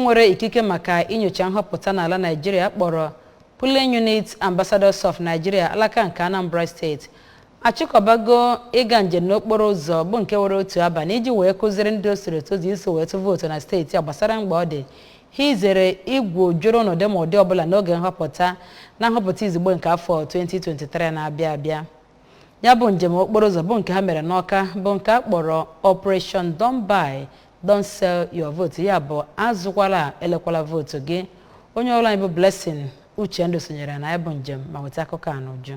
nwere ikike maka inyocha nhọpụta n'ala Nigeria kpọrọ Polling Unit Ambassadors of Nigeria alaka nke Anambra State achịkọbago ịga njem n'okporo ụzọ bụ nke were otu abalị iji wee kụziri ndị osiri tozu iso wee tụ vootu na steeti a gbasara mgbe ọ dị ha izere igwu jụrụ n'ụdị ma ụdị ọbụla n'oge nhọpụta na nhọpụta izugbo nke afọ 2023 na-abịa abịa. Ya bụ njem okporo ụzọ bụ nke ha mere n'Ọka bụ nke a kpọrọ Operation Don't Buy, Don't Sell Your Vote, ya bụ azụkwala elekwala vootu gị. Onye ọrụ anyị bụ Blessing Uchendu sonyere na ya bụ njem ma weta akụkọ a n'uju.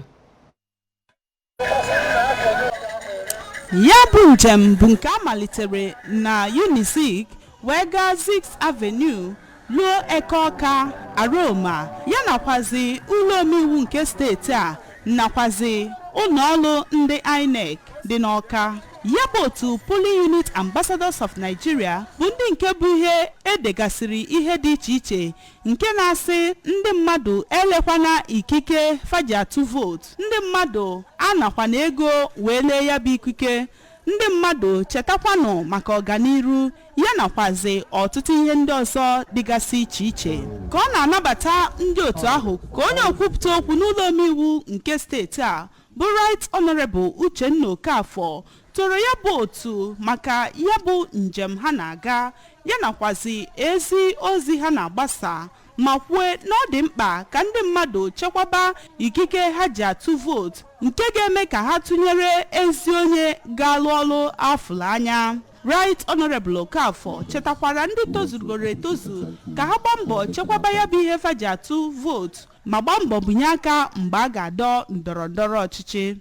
Ya bụ njem bụ nke a malitere na Unizik wee gaa 6th Avenue ruo Ekeọka Aroma ya nakwazi ụlọ omeiwu nke steeti a nakwazi ụlọọrụ ndị INEC dị n'Ọka. Ya bụ otu Polling Unit Ambassadors of Nigeria bụ ndị nke bụ ihe edegasịrị ihe dị iche iche nke na-asị ndị mmadụ elekwana ikike faji atụ vootu, ndị mmadụ anakwana ego wee lee ya bụ ikike, ndị mmadụ chetakwanụ maka ọganiru ya nakwazi ọtụtụ ihe ndị ọzọ dịgasị iche iche. Ka ọ na-anabata ndị otu ahụ ka onye okwupụta okwu n'ụlọ omeiwu nke steeti a bụ Right Honorable Uchenna Okafọ toro ya bụ otu maka ya bụ njem ha na-aga ya nakwazi ezi ozi ha na-agbasa ma kwue na ọ dị mkpa ka ndị mmadụ chekwaba ikike ha ji atụ vootu nke ga-eme ka ha tụnyere ezi onye ga-alụ ọrụ afụlụ anya. Right Honorable Okafọ chetakwara ndị tozugoro etozu ka ha gbaa mbọ chekwaba ya bụ ihe fa ji atụ vootu ma gbaa mbọ binye aka mgbe a ga-adọ ndọrọndọrọ ọchịchị.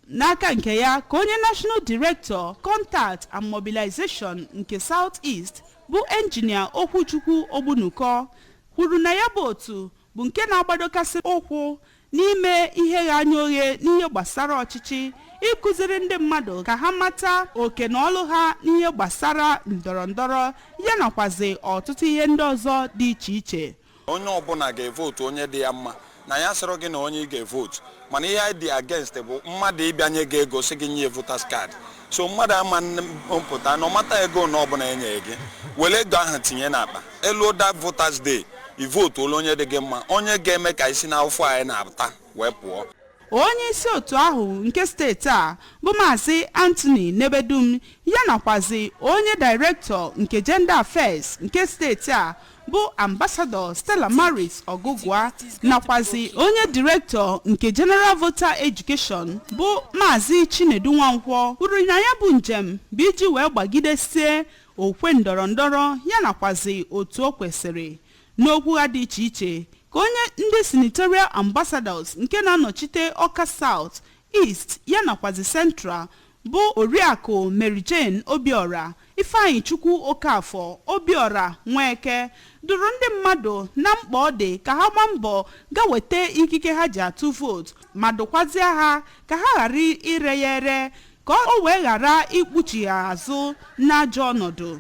N'aka nke ya ka onye National Director Contact and Mobilization nke South East bụ Engineer Okwuchukwu Ogbunuko kwuru na ya bụ otu bụ nke na-agbadokasị ụkwụ n'ime ihe anya oghe n'ihe gbasara ọchịchị ịkụziri ndị mmadụ ka ha mata oke na ọlụ ha n'ihe gbasara ndọrọndọrọ ya nakwazi ọtụtụ ihe ndị ọzọ dị iche iche. Onye ọbụla ga-evotu onye dị ya mma na ya sịrị gị na onye ị ga-evotu, mana ihe anyị dị against bụ mmadụ ịbịanye gị ego sị gị nye voters card. So mmadụ ama mpụta na ọmata ego na ọbụla enye gị were ego ahụ tinye n'akpa elu that voters day ivotu onye dị gị mma, onye ga-eme ka isi n'afọ anyị na-apụta wee pụọ. Onye isi otu ahụ nke steeti a bụ Maazị Anthony Nebedum ya nakwazi onye Director nke Gender Affairs nke steeti a bụ Ambassador Stella Maris Ogugwa nakwazi onye Director nke General Voter Education bụ Maazị Chinedu Nwankwọ kwuru na ya bụ njem bụ iji wee gbagidesie okwe ndọrọndọrọ ya nakwazi otu o kwesịrị. N'okwu ha dị iche iche ka onye ndị Senatorial Ambassadors nke na-anọchite Ọka South, East ya nakwazi Central bụ Oriakụ Mary Jane Obiora, Ifeanyi Chukwu Okafọ Obiora Nweke duru ndị mmadụ na mkpa ọ dị ka ha gbaa mbọ ga weta ikike ha ji atụ vootu ma dụkwazie ha ka ha ghara ire ya ere ka o wee ghara ikpuchi ya azụ n'ajọ ọnọdụ.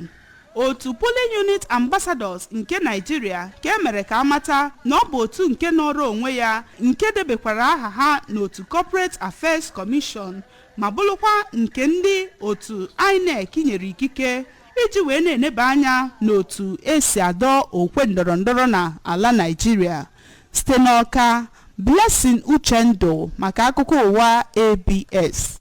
Otu Polling Unit Ambassadors nke Nigeria ka emere ka amata na ọ bụ otu nke nọrọ onwe ya nke debekwara aha ha n'otu Corporate Affairs Commission ma bụrụkwa nke ndị otu INEC nyere ikike iji wee na-eneba anya n'otu esi adọ okwe ndọrọndọrọ na ala Nigeria. Site n'Ọka, Blessing Uchendu maka akụkọ ụwa ABS.